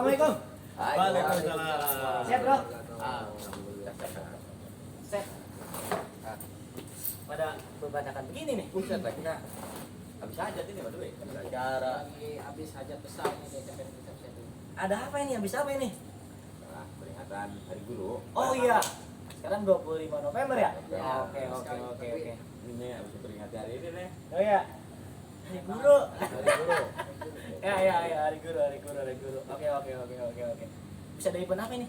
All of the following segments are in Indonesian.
Assalamualaikum. Waalaikumsalam. Sehat, Bro? Alhamdulillah sehat. Set. Pada berbatakan begini nih. Buset lah kita habis hajat ini by the way. Habis acara. Lagi habis hajat besar nih di SMP Pusat Setu. Ada apa ini? Habis apa ini? Nah, peringatan Hari Guru. Oh iya. Sekarang 25 November ya? Ya, Oke. Ini habis peringati hari ini nih. Oh iya. Hari Guru. Hari Guru. Ya, hari Guru. Oke. Bisa ada event apa ini?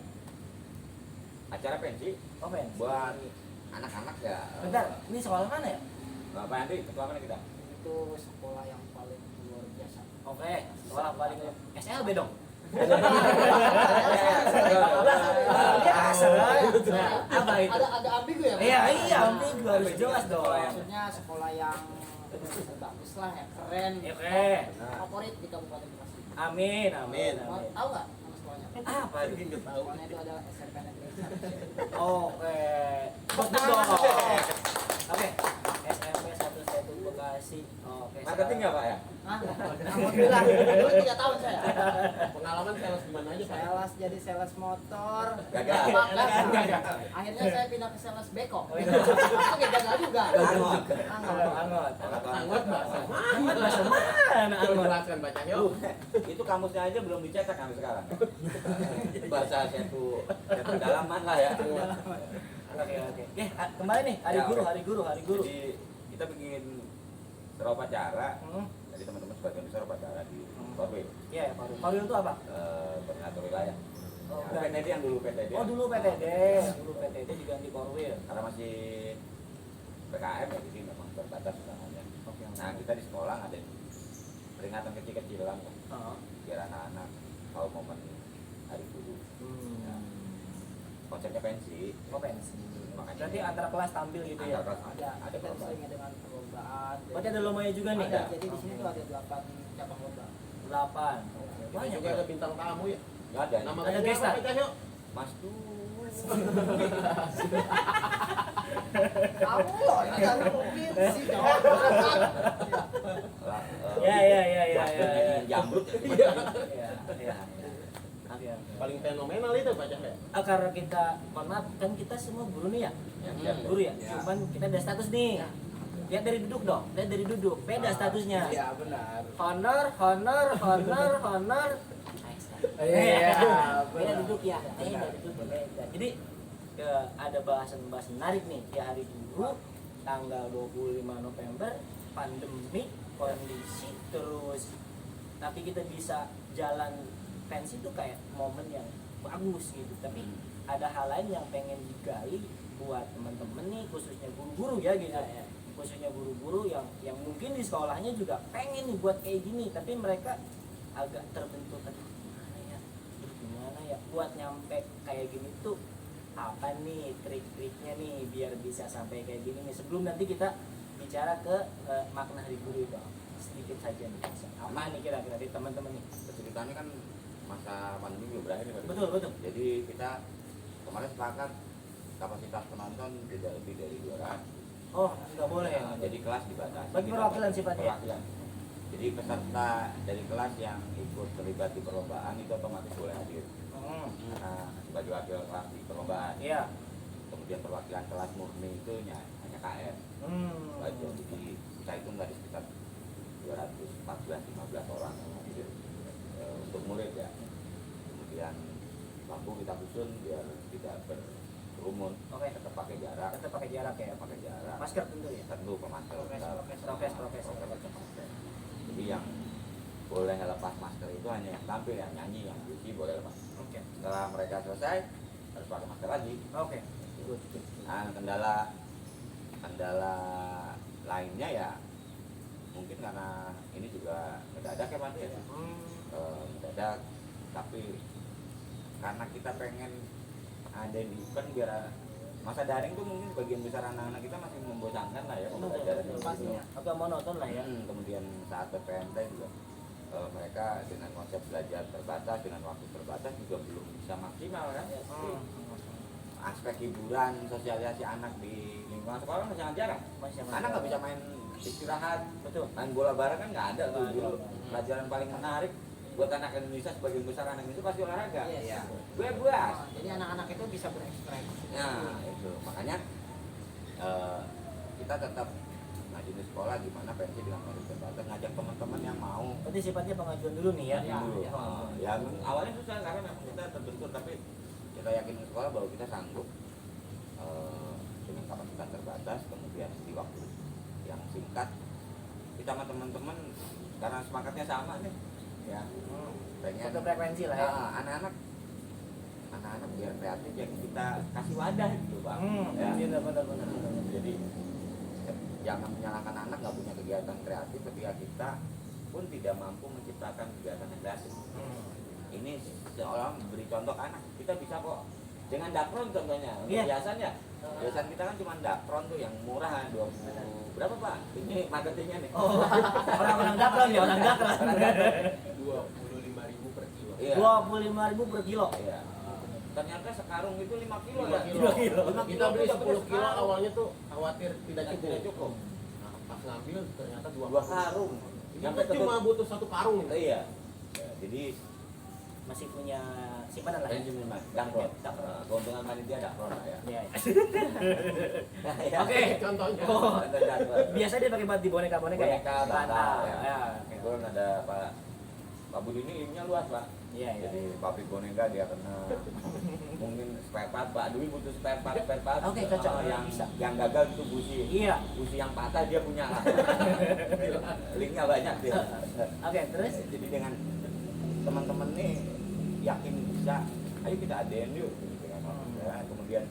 Acara pensi Oh, men. buat anak-anak ya. Bentar, ini sekolah mana ya? Bapak Andri, ketua mana kita? Itu sekolah yang paling luar biasa. Oke, sekolah paling SLB dong. Biasa lah. Nah, apa itu? Ada ambigu ya? Iya, ambigu harus jelas dong. Maksudnya sekolah yang bagus lah, yang keren. Oke. Favorit di Kabupaten Bekasi. Amin. Tahu nggak nama sekolahnya? Apa itu? Sekolahnya itu adalah SMP Negeri 1. Oke. Betul. Oke. SMP 1 Setu Bekasi. Oke. Marketing nggak Pak ya? Hah? Alhamdulillah. Dulu 3 tahun saya. Pengalaman sales di mana aja Pak? Sales jadi sales motor. Gagal. Gagal. Akhirnya saya pindah ke sales beko. Oh, iya. Itu gagal juga. Angot. Anggot. Anggot bahasa Anggot bahasa mana? Anggot. Jelaskan baca yuk. Itu kamusnya aja belum dicetak sampai sekarang. Bahasa satu dalaman lah ya. Oke. Kembali nih hari guru. Jadi kita bikin seropacara. Jadi teman-teman sebagian besar upacara di Korwil. Iya, Paru itu apa? Koordinator wilayah. Oh, Yang PTD yang dulu PTD. Oh, dulu PTD diganti Korwil. Karena masih PKM ya, jadi memang terbatas undangannya. Oke. Nah kita di sekolah ada peringatan kecil-kecilan kan, Oh. biar anak-anak tahu momen Hari Guru. Hmm. Konsepnya pensi. Oh, pensi. Makanya Berarti antara kelas tampil gitu ya? Antar kelas Ada ada kita perlombaan. sering dengan perlombaan. Berarti ada lombanya juga nih? Ada. Jadi di sini tuh ada 8 cabang lomba. 8. Kita Banyak juga ada bintang tamu ya. Nggak ada. Nama Ada bandnya gestar. apa baca yuk? Mas tuh. Kamu loh, kan mungkin sih dong. Ya. Jamrut. Iya. Paling fenomenal itu baca ya. Karena kita, mohon maaf, kan kita semua guru nih ya? Guru ya? Cuman kita ada status nih. Lihat dari duduk dong, beda statusnya. Iya benar. Honor. Iya. Beda duduk ya. Beda. Jadi ada bahasan menarik nih di Hari Guru tanggal 25 November, pandemi, kondisi terus, tapi kita bisa jalan pensi itu kayak momen yang bagus gitu. Tapi ada hal lain yang pengen digali buat teman-teman nih, khususnya guru-guru ya gitu. Khususnya guru-guru yang mungkin di sekolahnya juga pengen nih buat kayak gini, tapi mereka agak terbentuk, aduh gimana ya buat nyampe kayak gini tuh apa nih trik-triknya nih biar bisa sampai kayak gini nih. Sebelum nanti kita bicara ke makna Hari Guru itu sedikit saja nih, apa nih kira-kira dari teman-teman nih. Ceritanya kan masa pandemi belum berakhir nih Pak. Betul. Jadi kita kemarin sepakat kapasitas penonton tidak lebih dari 200. Oh, nggak boleh ya? Nah, jadi kelas dibatasi. Bagi perwakilan sifatnya? Perwakilan. Jadi peserta dari kelas yang ikut terlibat di perlombaan itu otomatis boleh hadir. Nah, sebagai wakil kelas di perlombaan. Iya. Kemudian perwakilan kelas murni itu hanya KM. Baju. Jadi kita hitung dari sekitar 214-15 orang yang hadir untuk murid ya. Kemudian lampu kita susun biar tidak berkerumun. Oke. Tetap pakai jarak. Tetap pakai jarak ya. Pakai jarak. Masker tentu ya. Tentu pemasker. Prokes. Jadi yang boleh lepas masker itu hanya yang tampil, yang nyanyi, yang puisi boleh lepas. Oke. Setelah mereka selesai harus pakai masker lagi. Oke. Nah, kendala lainnya ya mungkin karena ini juga mendadak ya Pak ya. Mendadak, tapi karena kita pengen ada di event biar masa daring tuh mungkin sebagian besar anak-anak kita masih membosankan lah ya pembelajaran di sini. Agak monoton lah ya. Kemudian saat PPNT juga mereka dengan konsep belajar terbatas dengan waktu terbatas juga belum bisa maksimal kan. Aspek hiburan, sosialisasi anak di lingkungan sekolah kan sangat jarang. Anak nggak bisa main istirahat, Betul. main bola bareng kan nggak ada tuh dulu. Pelajaran paling menarik buat anak Indonesia, sebagian besar anak Indonesia pasti olahraga. Iya. Bebas. Jadi anak-anak itu bisa berekspresi. Nah itu makanya kita tetap ngajuin di sekolah gimana pensi dengan merit terbatas, ngajak teman-teman yang mau. Berarti sifatnya pengajuan dulu nih ya. Iya. Dulu. Ya. Ya awalnya susah karena memang kita terbentur, tapi kita yakin di sekolah bahwa kita sanggup dengan kapasitas terbatas, kemudian di waktu yang singkat kita sama teman-teman karena semangatnya sama nih ya pengen Satu frekuensi lah ya. anak-anak biar kreatif ya kita kasih wadah gitu bang ya. Iya benar. Jadi jangan menyalahkan anak nggak punya kegiatan kreatif ketika kita pun tidak mampu menciptakan kegiatan yang kreatif. Ini seolah memberi contoh ke anak, kita bisa kok dengan dakron contohnya. Iya. Biasanya biasan kita kan cuma dakron tuh yang murah 20 berapa pak? Ini marketingnya nih. Oh, orang-orang dakron ya, orang dakron. 25.000 per kilo. Iya. 25.000 per kilo. Iya. Ternyata sekarung itu 5 kilo 5 ya. kilo. 5 kilo. Kita beli udah 10 kilo sekarang. awalnya tuh khawatir tidak Tidak cukup. cukup. Nah, pas ngambil ternyata 2 karung. Ini Sampai kan cuma butuh 1 karung nih. Iya. Ya, jadi Masih punya simpanan lah ya. pensiun memang dakron. Keuntungan panitia dakron lah ya. Iya. Nah, ya. Oke. Contohnya. Oh, Dakron. biasanya dia pakai buat di boneka-boneka ya. Boneka, bantal, ya. Ya, oke. Kebetulan ada Pak Budi ini ilmunya luas Pak. Iya, iya. Jadi pabrik boneka dia kena mungkin spare part Pak Dwi butuh spare part. Oke, cocok. yang Bisa. yang gagal itu busi. Iya. Busi yang patah dia punya. Linknya banyak dia. Oke, terus Jadi dengan teman-teman nih yakin bisa, ayo kita adain yuk gitu kan. Ya, kemudian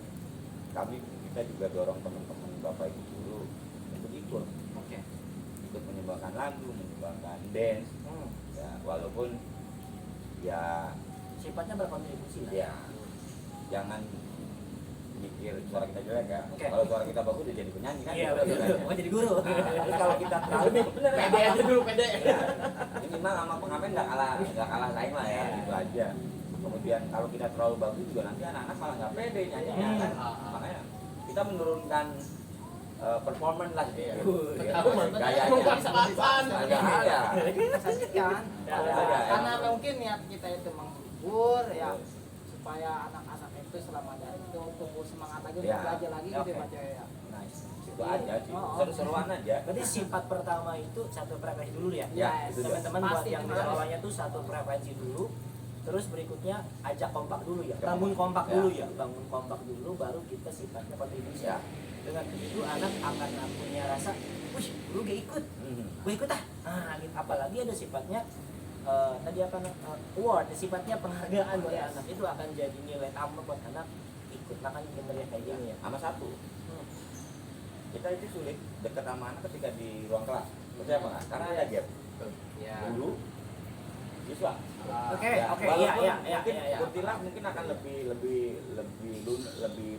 kita juga dorong teman-teman Bapak Ibu guru untuk ikut. oke. Ikut menyumbangkan lagu, menyumbangkan dance. Ya, walaupun ya Sifatnya berkontribusi lah. ya jangan mikir suara kita jelek ya. Oke. Kalau suara kita bagus dia jadi penyanyi kan. Iya, gitu betul. rasanya. Mau jadi guru. Nah, tapi kalau kita terlalu bener ya. Pede aja dulu, pede. Ya, minimal sama pengamen nggak kalah saing lah ya, gitu aja. Kemudian kalau kita terlalu bagus juga nanti anak-anak malah nggak pede nyanyinya kan. Makanya kita menurunkan performance lah gitu. Ya, Tahu mantan gayanya. memaksakan. Ada. Sajikan. Ada. Karena mungkin niat kita itu menghibur ya supaya anak-anak itu selama dari itu tumbuh semangat lagi untuk Ya. belajar lagi gitu Oke. baca ya. Nice. Itu aja sih, Oh. seru-seruan aja. Berarti sifat pertama itu satu frekuensi dulu ya. Ya, Yes. itu dia. Teman-teman buat Pasti yang di harus. bawahnya tuh satu frekuensi dulu. Terus berikutnya ajak kompak dulu ya. Ya. Bangun kompak Ya. dulu ya. Bangun kompak dulu baru kita sifatnya kontribusi. Ya. Dengan begitu anak akan punya rasa, wih, lu gak ikut, gue ikut ah. Nah, gitu. Apalagi ada sifatnya tadi apa award, sifatnya penghargaan buat anak itu akan jadi nilai tambah buat anak ikut. Makanya kita lihat kayak gini ya. Sama satu, kita itu sulit dekat sama anak ketika di ruang kelas. Percaya apa nggak? Karena ada gap. Ya. Dulu siswa. Oke, Ya, oke, walaupun iya, mungkin iya. kuntilanak mungkin akan lebih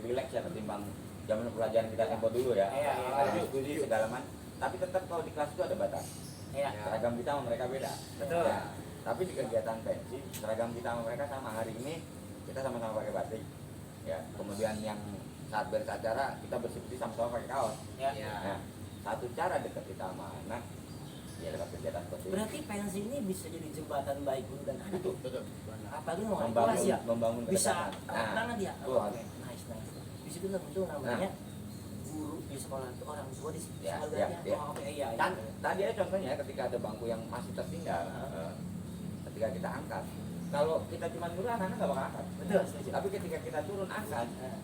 rileks ya ketimbang zaman pelajaran kita tempo dulu ya. Iya, iya. Ada diskusi segala macam. Tapi tetap kalau di kelas itu ada batas. Iya. Seragam kita sama mereka beda. Betul. Ya. Tapi di kegiatan pensi, seragam kita sama mereka sama. Hari ini kita sama-sama pakai batik. Ya. Kemudian yang saat beracara kita bersih-bersih sama-sama pakai kaos. Ya. Nah, satu cara dekat kita sama anak ya lewat kegiatan seperti ini. Berarti pensi ini bisa jadi jembatan baik guru dan anak. Betul. Apalagi mau Membangun- kelas ya. membangun Bisa kedekatan. erat Nah, banget ya. betul. Oke, nice. Di situ tentu namanya guru di sekolah itu orang tua di situ. Ya, Berarti ya, apa? ya. Oh, oke, iya. Kan tadi ada contohnya ketika ada bangku yang masih tertinggal, ketika kita angkat, kalau kita cuma turun anak-anak nggak bakal angkat. Betul, setuju. Tapi ketika kita turun angkat, Nah,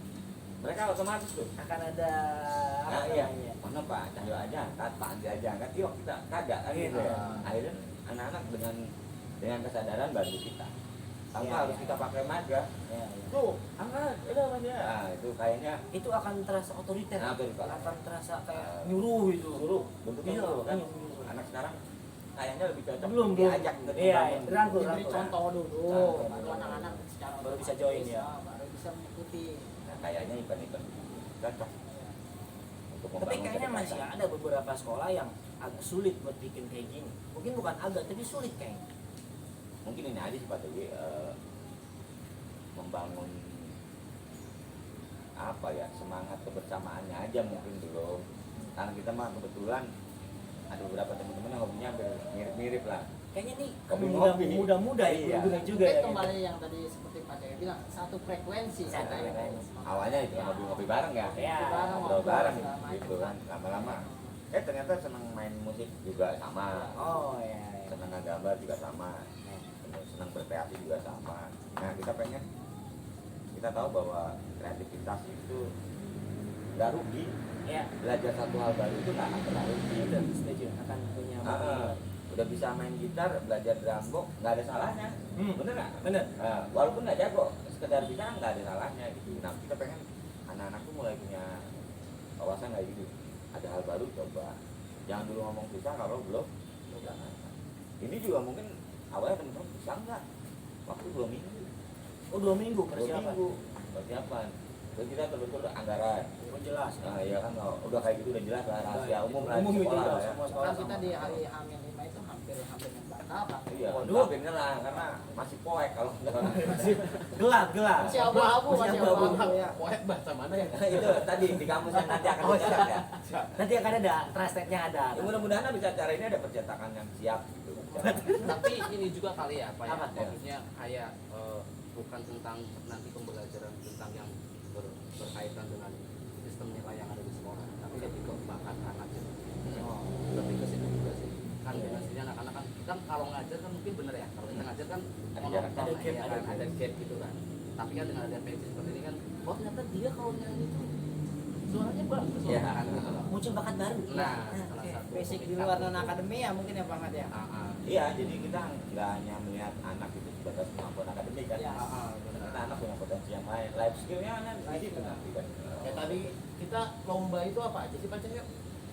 mereka otomatis tuh. akan ada apa Nah, iya. namanya? Mana Pak Cahyo aja angkat, Pak Andi aja angkat, yuk kita kagak kan gitu ya. Akhirnya anak-anak dengan kesadaran bantu kita. Tanpa Iya, harus iya. kita pakai maga. Ya, ya. Tuh, angkat, udah Mas ya. Nah, itu kayaknya Itu akan terasa otoriter. Nah, otoriter. Akan terasa kayak nyuruh gitu. suruh bentuknya Iya, suruh kan. iya, nyuruh. Anak sekarang kayaknya lebih cocok Belum, diajak belum. ke Iya, membangun. rangkul, Diberi rangkul. contoh dulu, Nah, baru anak-anak secara Baru bisa join, ya. baru bisa mengikuti. Nah, kayaknya event-event cocok untuk Tapi membangun kayaknya kedekatan. masih ada beberapa sekolah yang agak sulit buat bikin kayak gini. Mungkin bukan agak, tapi sulit kayaknya. Mungkin ini aja sih Pak Dewi, membangun apa ya, semangat kebersamaannya aja mungkin belum. Karena kita mah kebetulan ada beberapa teman-teman yang hobinya hampir mirip-mirip lah. kayaknya nih Kopi muda ngopi. muda ya Iya. guru juga Mungkin ya. kembali yang tadi seperti Pak Jaya bilang, satu frekuensi. Satu katanya. frekuensi. Awalnya itu ngopi-ngopi bareng ya. Ya. Ngobrol bareng gitu kan. Lama-lama ternyata senang main musik juga sama. Oh ya. Senang gambar juga sama. Senang berkreasi juga sama. Nah kita pengen kita tahu bahwa kreativitas itu nggak rugi. Ya. Belajar satu hal baru itu nggak akan pernah rugi. Betul, setuju akan punya. Udah bisa main gitar, belajar drum box, nggak ada salahnya. Bener nggak? Bener. Walaupun nggak jago, sekedar bisa nggak ada salahnya gitu. Nah kita pengen anak-anak tuh mulai punya wawasan kayak gitu. Ada hal baru coba. Jangan dulu ngomong susah kalau belum. Jangan. Ini juga mungkin awalnya teman-teman bisa nggak? Waktu 2 minggu. Oh 2 minggu 2 persiapan. minggu persiapan. Terus kita betul-betul anggaran. Oh jelas. Nah iya kan udah kayak gitu udah jelas lah rahasia umum lah di Umum itu sekolah udah lah ya. semua sekolah Kan kita sama. di hari Hamil 5 itu hampir membatalkan. Iya, Waduh. tapi nyerah karena masih poek kalau enggak. gelap. Masih abu-abu, masih abu-abu ya. Poek bahasa mana ya? Itu tadi di kampus yang nanti akan dicetak ya. Nanti akan ada translate-nya ada. Ya, mudah-mudahan bisa cara ini ada percetakan yang siap gitu. Tapi ini juga kali ya Pak ya, Apa? maksudnya kayak bukan tentang nanti pembelajaran tentang yang berkaitan dengan sistem nilai yang ada di sekolah, tapi lebih ke bakat anak gitu. Oh. Lebih ke situ juga sih. Kan biasanya anak-anak kan kalau ngajar kan mungkin bener ya, kalau kita ngajar kan Ada monoton, jarak, ada gap, ya kan, ada gap gitu kan. Tapi kan dengan ada pensi seperti ini kan, oh ternyata dia kalau nyanyi itu suaranya bagus loh Iya. kan gitu loh. Muncul bakat baru. Nah, oke. salah satu Basic di luar non akademi ya mungkin ya Bang Mat ya. Iya, jadi kita nggak hanya melihat anak itu sebatas kemampuan akademik kan. Iya. Kita anak punya potensi yang lain, life skill-nya kan di situ nanti kan. Ya tadi kita lomba itu apa aja sih Pak Cahyo?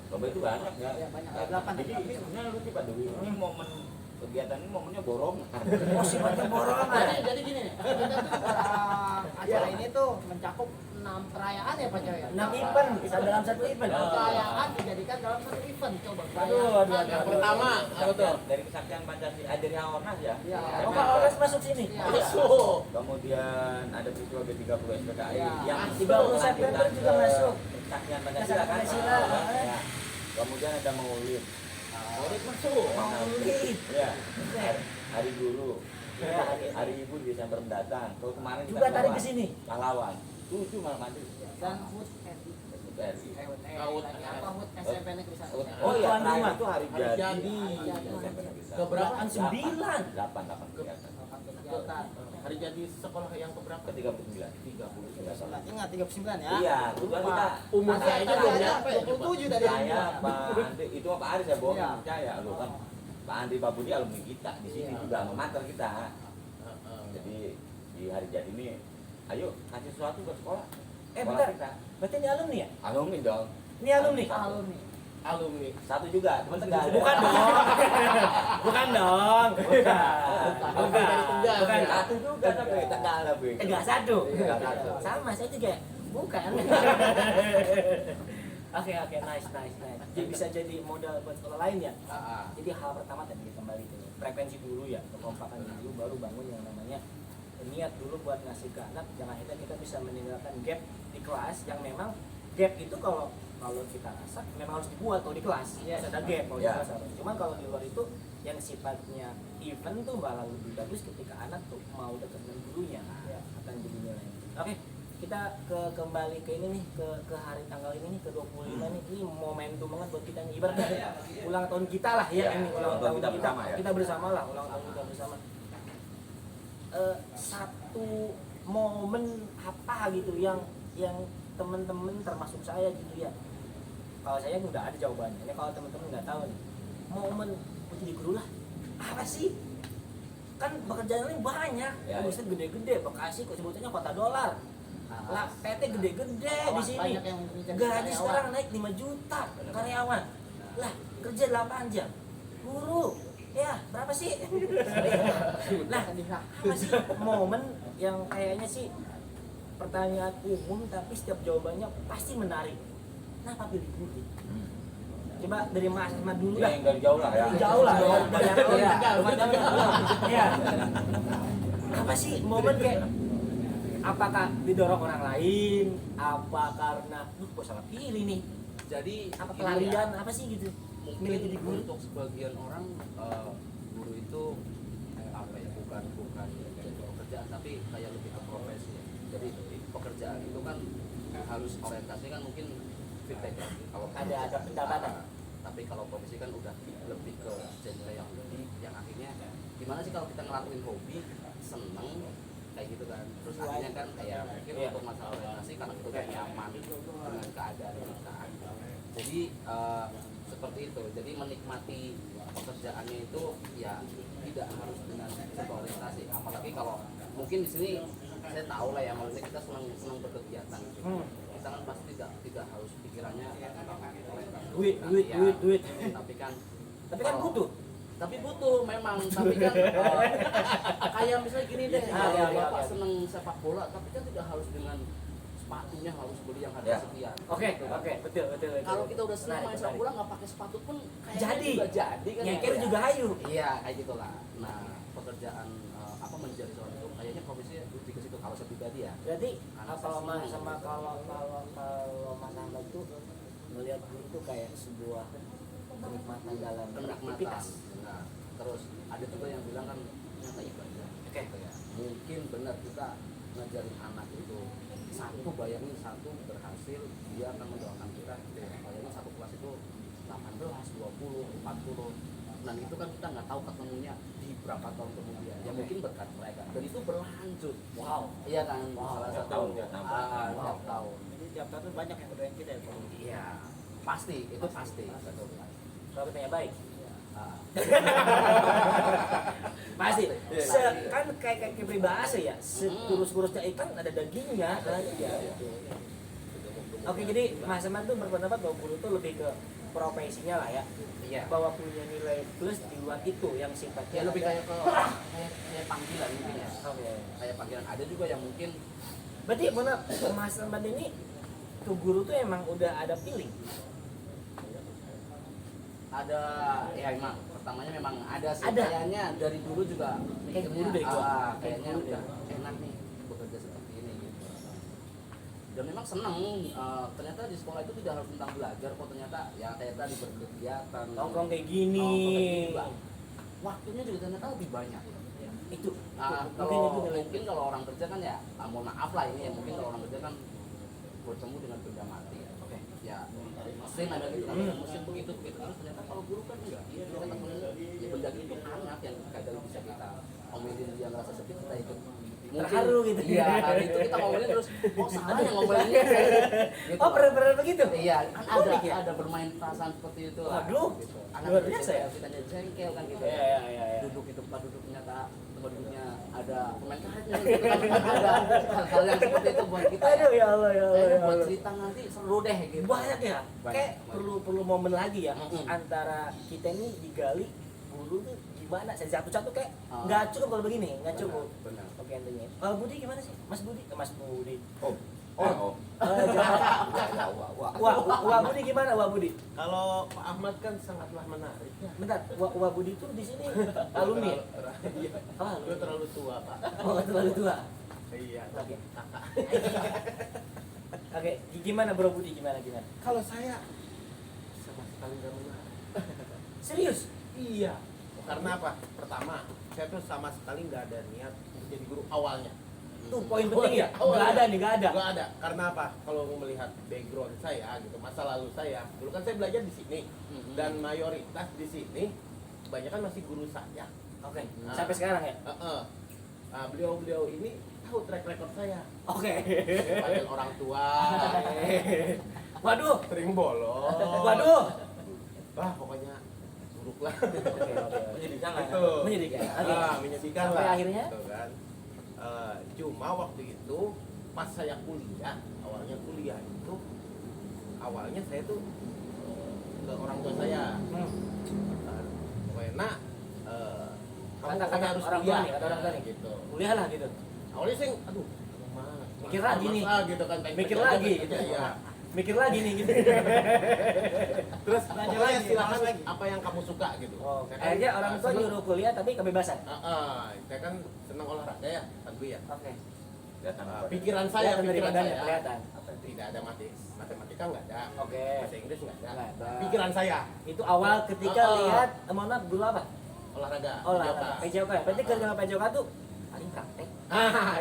Lomba itu banyak ya. Iya, banyak. Ada 8 Jadi ini sebenarnya lucu Pak Dewi. Ini momen kegiatan ini momennya borong. Oh sifatnya borongan. Jadi gini nih, kita tuh acara ini tuh mencakup 6 perayaan ya Pak Jaya. 6 event bisa dalam satu event. Perayaan dijadikan dalam satu event. Coba Aduh. Yang pertama apa tuh? Dari kesaktian Pancasila, dari Haornas ya. Iya. Oh Pak Oles masuk sini. Iya. Masuk. Kemudian ada peristiwa G30 SPKI Ya. yang 30 September juga masuk. Kesaktian Pancasila kan. Pancasila. Ya. Kemudian ada Maulid. Maulid masuk. Maulid. Ya. Hari Guru. Ya, Hari Ibu di Desember mendatang. Kalau kemarin kita juga tarik bawa ke sini. pahlawan. 7 malam mandi. Dan HUT RI. RI. Lagi apa HUT SMP Negeri 1. Oh iya, Tuan terakhir rumah. itu hari Hari jadi. jadi. Desember Negeri 1. Keberapa? 9. 8 kegiatan. Kegiatan. Hari jadi sekolah yang keberapa? Ke 39. 39. Ingat 39 ya. Iya, kebetulan kita Umur saya aja belum Ada nyampe ya, Pak. 27 dari saya Pak Andri itu Pak Aris ya bohong Iya. percaya lu kan Pak Andri Pak Budi alumni kita di sini Iya. juga alma mater kita. Heeh. Jadi di hari jadi ini ayo kasih sesuatu buat sekolah. Sekolah Bentar. kita. Berarti ini alumni ya? Alumni dong. Ini alumni? alumni. Alumni. Satu juga, teman Tegal. Bukan dong. Bukan dong. Bukan. Tegal. Bukan. Satu juga tapi Tegal tapi. Enggak satu. Tegal satu. Sama saya juga. Bukan. Oke, nice. Jadi bisa jadi modal buat sekolah lain ya. Jadi hal pertama tadi kembali ke frekuensi dulu ya, kekompakan dulu, baru bangun yang namanya niat dulu buat ngasih ke anak. Jangan akhirnya kita bisa meninggalkan gap di kelas yang memang gap itu kalau kita rasa memang harus dibuat kalau di kelas. Yes. Ada gap kalau di Ya. kelas harus. Cuman kalau di luar itu yang sifatnya event tuh malah lebih bagus ketika anak tuh mau dekat dengan gurunya. Ya, akan jadi nilai. Oke, kita kembali ke ini nih ke hari tanggal ini nih ke 25 nih. Ini momentum banget buat kita nih. Ibaratnya ulang tahun kita lah ya, Ya, ini ulang tahun kita bersama ya. Kita bersama lah, ulang tahun kita bersama. Satu momen apa gitu yang temen-temen termasuk saya gitu ya. Kalau saya udah ada jawabannya. Ini kalau temen-temen nggak tahu nih, momen mau jadi guru lah. Apa sih? Kan pekerjaan ini banyak. Ya, Bisa gede-gede. Bekasi kok sebutannya kota dolar. Lah PT gede-gede di sini. Banyak yang menjadi Gaji karyawan. sekarang naik 5 juta karyawan. Lah kerja 8 jam. Guru ya berapa sih? Nah apa sih momen yang kayaknya sih pertanyaan umum tapi setiap jawabannya pasti menarik. Kenapa pilih guru? Coba dari Mas Ahmad dulu Ya, dah. yang dari jauh lah ya. Dari jauh lah. Banyak ya. Tegal. Iya. Apa sih momen kayak apakah didorong orang lain? Apa karena gue salah pilih nih? Jadi Apa gini pelarian ya, apa sih gitu? mungkin Milih jadi guru. untuk sebagian orang guru itu itu apa ya, bukan jadi pekerjaan tapi kayak lebih ke profesi ya. Jadi pekerjaan itu kan harus orientasi kan mungkin feedback ya. Kalau Ada pendapatan. tapi kalau profesi kan udah lebih ke genre yang lebih yang akhirnya gimana sih kalau kita ngelakuin hobi seneng kayak gitu kan, terus akhirnya kan kayak mungkin untuk masalah orientasi karena itu kayak nyaman dengan keadaan kita, jadi seperti itu. Jadi menikmati pekerjaannya itu ya tidak harus dengan sebuah orientasi, apalagi kalau mungkin di sini saya tahu lah ya, maksudnya kita senang berkegiatan kita kan pasti tidak harus pikirannya tentang orientasi. Duit. Tapi kan butuh. Tapi butuh memang, tapi kan kayak misalnya gini deh, bapak seneng sepak bola, tapi kan tidak harus dengan sepatunya harus beli yang harga sekian. Oke, betul. Kalau kita udah senang main sepak bola nggak pakai sepatu pun Jadi. juga jadi kan. Nyeker ya. juga hayu. Iya kayak gitulah. Nah pekerjaan apa menjadi seorang itu kayaknya profesinya lebih ke situ kalau saya pribadi ya. Berarti Anak kalau saya Mas senang. sama kalau Mas Ahmad itu melihat itu kayak sebuah kenikmatan dalam beraktivitas. Nah, terus ada juga yang bilang kan ternyata ibadah. Oke. Ya. Mungkin benar kita ngajarin anak itu satu, bayangin satu berhasil, dia akan mendoakan kita. Bayangin satu kelas itu 18, 20, 40. Dan itu kan kita nggak tahu ketemunya di berapa tahun kemudian. Ya mungkin berkat mereka. Dan itu berlanjut. Wow. Iya kan? Wow. Salah Tiap satu tahun, tiap nambah. tiap tahun. Jadi tiap tahun banyak yang berdoain kita ya Pak. Iya. Pasti, itu pasti. Betul. Kalau kitanya baik. Ah. Pasti. Pasti. Kan kayak peribahasa ya, sekurus-kurusnya ikan ada dagingnya kan. Oke, jadi Mas Ahmad tuh berpendapat bahwa guru tuh lebih ke profesinya lah ya. Iya. Bahwa punya nilai plus di luar itu yang sifatnya Ya lebih ada- kayak ke kayak panggilan mungkin ya. Oke. Kayak panggilan. Ada juga yang mungkin Berarti mana Mas Ahmad ini ke guru tuh emang udah ada feeling. ada ya emang pertamanya memang ada sih, Ada. kayaknya dari dulu juga Kayak mikirnya guru deh gua. Kayak kayaknya guru udah deh. enak nih bekerja seperti ini gitu. Dan memang seneng, ternyata di sekolah itu tidak harus tentang belajar kok, ternyata ya kayak tadi berkegiatan Nongkrong kayak nongkrong gini. kayak gini juga. Waktunya juga ternyata lebih banyak. Itu. Kalau itu nilai mungkin kalau orang kerja kan ya mohon maaf lah ini ya, mungkin kalau orang kerja kan bertemu dengan benda mati ya. Oke. Ya mesin ada gitu kan, mesin begitu terus ternyata kalau guru kan enggak, kita temuin ya benda itu anak yang kadang bisa kita omelin, dia ngerasa sedih kita ikut Terharu gitu. iya hari itu kita ngomelin terus oh salah yang ngomelinnya gitu. Oh, pernah begitu? Iya, kan Unik ya? ada bermain perasaan seperti itu lah. Waduh, Gitu. luar biasa ya? Kita jadi jengkel kan gitu. Iya. Duduk di tempat duduk ternyata tempat duduknya ada pemain karetnya gitu kan. Ada hal-hal yang seperti itu buat kita. Aduh ya Allah ya Allah. Kayaknya ya buat Allah. cerita nanti seru deh gitu. Banyak ya. Banyak. Kayak perlu momen lagi ya Mm-mm. antara kita ini digali guru tuh gimana? Satu-satu kayak Ah. nggak cukup kalau begini, nggak cukup. Benar. Oke intinya. Kalau Budi gimana sih? Mas Budi? Mas Budi. Oh. Jangan. Wah Budi gimana? Wah Budi. Kalau Pak Ahmad kan sangatlah menarik ya. Bentar, Wah Budi tuh di sini alumni ya? Iya. Oh, Lu alumni. terlalu tua, Pak. Oh, terlalu tua. Iya. Oke. Oke, gimana Bro Budi? Gimana? Kalau saya sama sekali nggak menarik. Serius? Iya. Karena apa? Pertama, saya tuh sama sekali nggak ada niat untuk jadi guru awalnya. Tuh poin penting ya? Awalnya. Nggak ada nih, nggak ada. Nggak ada. Karena apa? Kalau melihat background saya gitu, masa lalu saya, dulu kan saya belajar di sini dan mayoritas di sini kebanyakan masih guru saya. Oke, Nah. sampai sekarang ya? Nah, beliau-beliau ini tahu track record saya. Oke. Panggil orang tua, Waduh. sering bolos. Waduh. Wah, pokoknya buruk lah. Menyedihkan lah. Itu. Menyedihkan. Oke. Menyedihkan Sampai lah. akhirnya? Gitu kan. Cuma waktu itu pas saya kuliah, awalnya saya tuh ke orang tua saya. Pokoknya kamu Kata pokoknya harus orang tua kuliah nih, kata orang tua nih. gitu. Kuliah lah gitu. Awalnya sih, aduh, Mikir lagi nih. gitu kan, pengen Mikir kerja lagi gitu, gitu. iya. Mikir lagi nih gitu. Terus Lanjut pokoknya lagi, silakan lanjut lagi. apa yang kamu suka gitu. Oh, Saya kan, akhirnya orang tua seneng. nyuruh kuliah tapi kebebasan. Saya kan senang olahraga ya, rugby ya. Oke. Pikiran saya, Kelihatan dari pikiran badannya, saya. kelihatan. Tidak ada matematika nggak ada. Oke. Bahasa Inggris nggak ada. Nggak ada. Pikiran saya. Itu awal ketika lihat, mohon maaf dulu apa? olahraga. olahraga PJOK ya. Berarti kerja sama PJOK tuh paling praktek.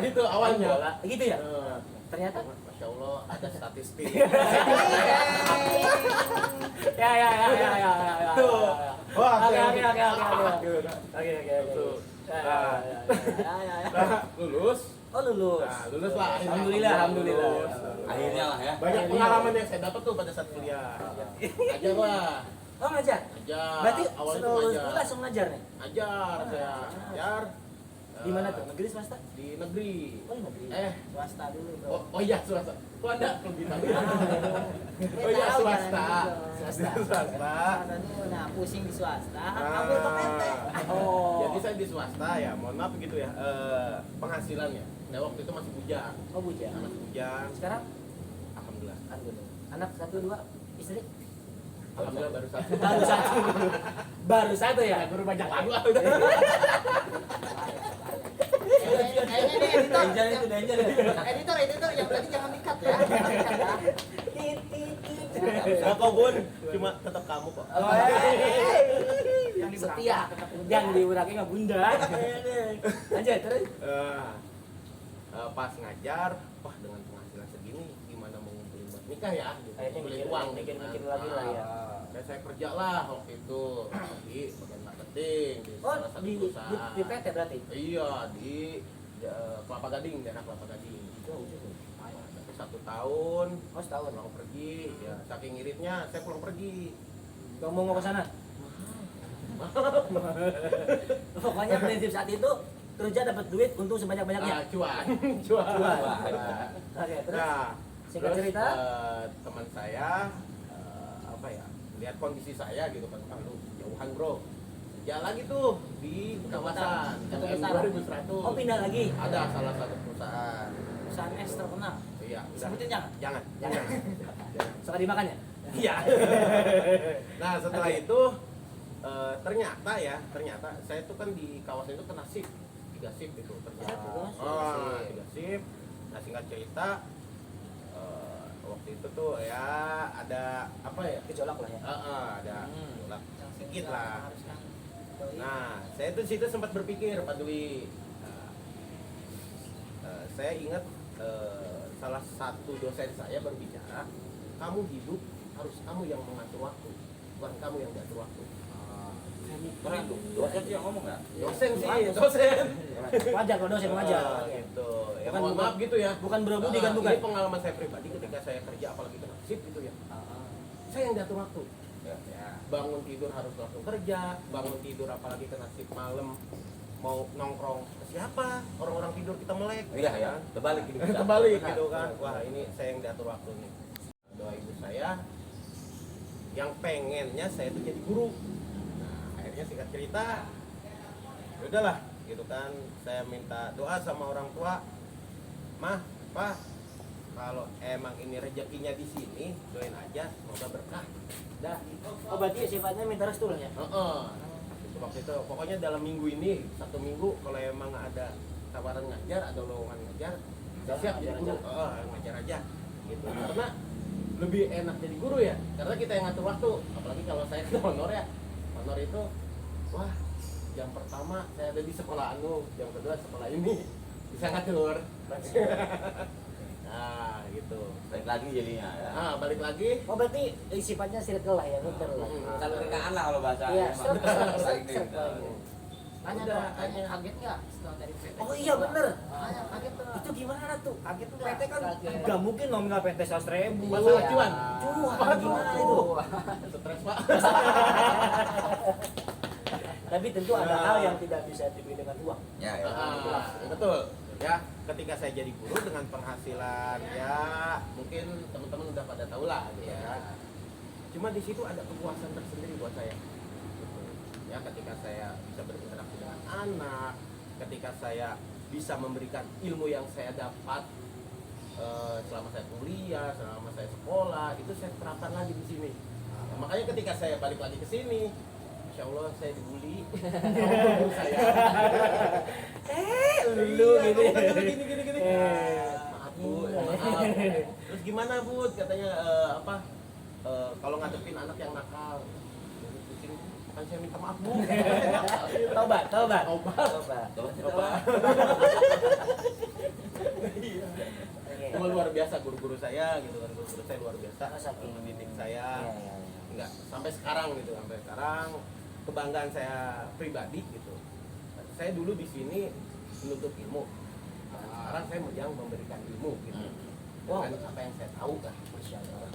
Itu awalnya. Bola. Gitu ya. Eh, Ternyata Masya Allah ada statistik. ya. Tuh. Wah, Oke. Tuh. Ya. Nah, lulus. Oh lulus. Nah, lulus lah. Alhamdulillah. Lulus. Akhirnya lah ya. Banyak pengalaman yang saya dapat tuh pada saat kuliah. Ajar lah. Oh ngajar. Ajar. Berarti awalnya setelah tuh lulus ngajar. kuliah langsung ngajar nih. Ajar saya. Ajar. Di mana tuh? Negeri swasta? Di negeri. Oh negeri. Swasta dulu bro. Oh iya swasta. Kok ada kegiatan? Oh iya Tahu swasta. kan, swasta. Swasta. Swasta dulu, nah pusing di swasta, Ah. ambil ke PT. Oh. Jadi saya di swasta ya, mohon maaf gitu ya. Penghasilannya. Nah waktu itu masih bujang. Oh bujang. Masih bujang. Sekarang? Alhamdulillah. Alhamdulillah. Anak 1, 2, istri? Alhamdulillah baru satu. Baru satu ya? Baru banyak lagu. Kayaknya nih editor, Danger itu danger ya? editor yang tadi jangan di-cut ya. Gak kok Bun, cuma tetap kamu kok. Oh, Yang di setia. belakang. Yang diuraknya nggak bunda. Lanjut terus. Pas ngajar, wah dengan penghasilan segini gimana mau ngumpulin buat nikah ya? Kayaknya Ngumpulin mikir- uang, mikir lagi lah ya. Dan saya kerja lah waktu itu di bagian marketing di Oh salah satu di perusahaan. PT berarti? Iya di Kelapa Gading, daerah Kelapa Gading. Tapi 1 tahun Oh setahun. pulang pergi, ya saking iritnya saya pulang pergi. Kamu mau ke sana? Pokoknya prinsip saat itu kerja dapat duit untung sebanyak-banyaknya. Cuan. Oke, terus Nah, singkat terus, cerita? teman saya apa ya? Lihat kondisi saya gitu kan, lu jauhan bro. Ya lagi tuh di kawasan Satu M besar. 2100. Oh pindah lagi. Ada salah satu perusahaan. Perusahaan S terkenal. Iya, udah. Sebutin jangan. Jangan. Jangan. Suka dimakan ya? Iya. Nah, setelah itu ternyata saya tuh kan di kawasan itu kena shift 3 shift itu kerja. Oh, 3 shift. Nah, singkat cerita waktu itu tuh ya ada apa ya? Gejolak lah ya. Ada gejolak Yang sedikit lah. harus kan. Nah, saya tuh situ sempat berpikir Pak Dwi. Saya ingat salah satu dosen saya berbicara, kamu hidup harus kamu yang mengatur waktu, bukan kamu yang diatur waktu. Keren tuh. Dosen sih yang ngomong nggak? Dosen sih, dosen. Wajar kalau dosen wajar. Gitu. Ya Bukan- mohon maaf gitu ya. Bukan berebut kan bukan? Ini pengalaman saya pribadi ketika saya kerja apalagi kena shift gitu ya. Saya yang diatur waktu. Ya. Bangun tidur harus langsung kerja, bangun tidur apalagi kena shift malam mau nongkrong ke siapa? Orang-orang tidur kita melek. Iya ya. Terbalik gitu. Kebalik gitu kan. Wah, ini saya yang diatur waktu nih. Doa ibu saya yang pengennya saya tuh jadi guru. Nah, akhirnya singkat cerita ya udahlah gitu kan, saya minta doa sama orang tua. Mah, Pak, kalau emang ini rezekinya di sini, doain aja semoga berkah. Dah. Oh berarti sifatnya minta restu lah ya? Heeh. Waktu itu pokoknya dalam minggu ini 1 minggu kalau emang ada tawaran ngajar, ada lowongan ngajar, saya siap jadi guru. Ngajar aja gitu. Karena lebih enak jadi guru ya, karena kita yang ngatur waktu. Apalagi kalau saya honor ya, honor itu wah jam pertama saya ada di sekolah anu, jam kedua sekolah ini bisa ngatur. Nah gitu. Balik lagi jadinya ya. Nah balik lagi. Oh berarti sifatnya circle lah ya, muter lah. Saling rekaan lah kalau bahasa. Iya, emang. Saling serp. rekaan. Tanya Udah, dong, tanya kaget nggak setelah dari PT? Oh iya bener. Tanya kaget tuh. Itu gimana tuh? Kaget nggak? PT kan Kaget. nggak mungkin nominal PT 100.000. Masalah cuan. Cuan gimana itu? Stres Pak. Tapi tentu ada hal yang tidak bisa dibeli dengan uang. Ya, ya. Betul. Ya, ketika saya jadi guru dengan penghasilan ya mungkin teman-teman udah pada tahu lah gitu ya. Cuma di situ ada kepuasan tersendiri buat saya. Gitu. Ya, ketika saya bisa berinteraksi dengan anak, ketika saya bisa memberikan ilmu yang saya dapat selama saya kuliah, selama saya sekolah, itu saya terapkan lagi di sini. Nah, makanya ketika saya balik lagi ke sini, Insya Allah saya dibully guru saya. Lu Iya, gitu. kamu kan dulu gini. Maaf bu, maaf. Terus gimana bu? Katanya kalau ngadepin anak yang nakal, pusing. kan saya minta maaf Bu. Tobat. Obat. Coba. Oke. Cuma luar biasa guru-guru saya gitu kan, guru-guru saya luar biasa Saking mendidik saya. Iya. Enggak sampai sekarang gitu, sampai sekarang kebanggaan saya pribadi gitu. Saya dulu di sini menuntut ilmu. Nah, sekarang saya yang memberikan ilmu gitu. Wow. Dengan apa yang saya tahu kan. Masya Allah.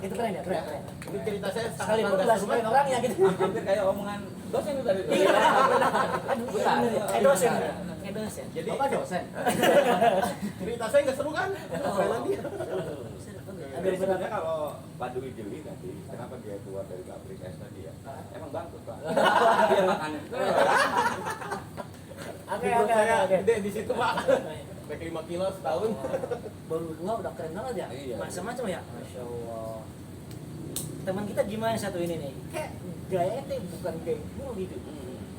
Itu keren ya, keren. Ini cerita saya Sekali sangat itu nggak sukain orangnya gitu. Hampir kayak omongan dosen itu tadi. Iya, aduh, kayak dosen. Kayak dosen. Jadi Bapak dosen. cerita saya nggak seru kan? Kerenan dia. Jadi sebenarnya kalau Pak Dwi Jeli tadi, kenapa dia keluar dari pabrik es tadi ya? Emang bangkrut Pak. Dia makan. Oke. Saya gede di situ Pak. Naik 5 kilo setahun. Baru dua udah keren banget ya. Iya. Macam-macam ya. Masya Allah. Teman kita gimana satu ini nih? Kayak gaya itu bukan gaya guru gitu.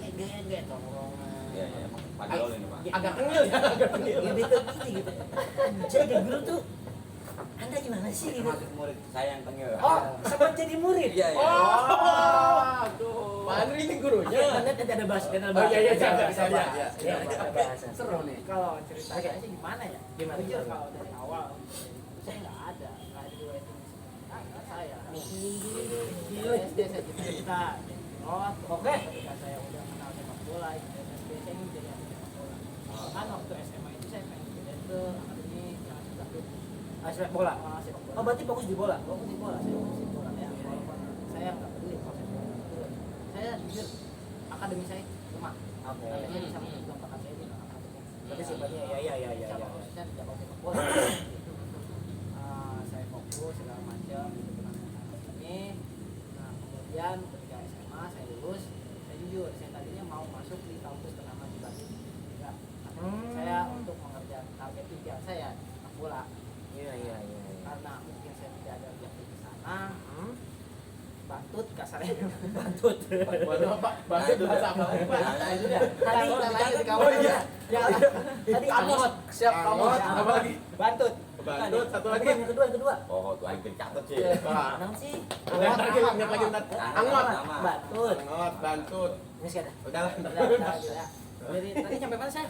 Kayak gaya tongkrongan. Iya, emang padahal ini Pak. Agak tengil ya, agak tengil. Ya beda gitu. Jadi guru tuh Anda gimana sih gitu? Termasuk murid saya yang tengil. Oh, sempat jadi murid. Iya. Oh, aduh. Pak Andri ini gurunya. Nanti ada bahasa. Oh, iya, Bisa iya. bahas. Ya, ada bahasa. Seru nih. Kalau ceritanya sih gimana ya? Gimana? Jujur kalau dari awal saya nggak ada dua itu saya. SD saya cita-cita jadi pilot. Oke. Ketika saya udah kenal sepak bola, SMP saya ingin jadi atlet sepak bola. Kan waktu SMA itu saya pengen pindah ke akademi yang sudah Sepak bola. sepak bola. Oh, berarti fokus di bola. Fokus di bola, saya fokus di bola ya. Walaupun saya nggak peduli kalau saya bola itu. Saya jujur akademi saya lemah. Oke. Tapi saya bisa menunjukkan bakat saya di akademi. Berarti sifatnya ya. Cabang khususnya di cabang sepak bola. Saya fokus segala macam gitu dengan ini. Nah kemudian ketika SMA saya lulus, saya jujur saya tadinya mau masuk di kampus ternama di Bandung. Ya, saya untuk mengerjakan target impian saya sepak bola. Iya. Karena mungkin saya tidak ada objektif di sana. Bantut kasarnya. Bantut. Waduh Pak, bantu bahasa apa Pak? Nah, itu dia. Tadi kita lagi di kampus. Oh, iya. Ya, Tadi Amot, siap Amot, Amot. apa lagi? Bantut. Bantut, satu lagi. Yang kedua. Oh, tuh anjing catet sih. Pak. Kenapa sih? Ingat lagi, ingat lagi ntar. Angot. Bantut. Angot, bantut. Ini sih ada. Udahlah. Ya. Jadi tadi sampai mana saya?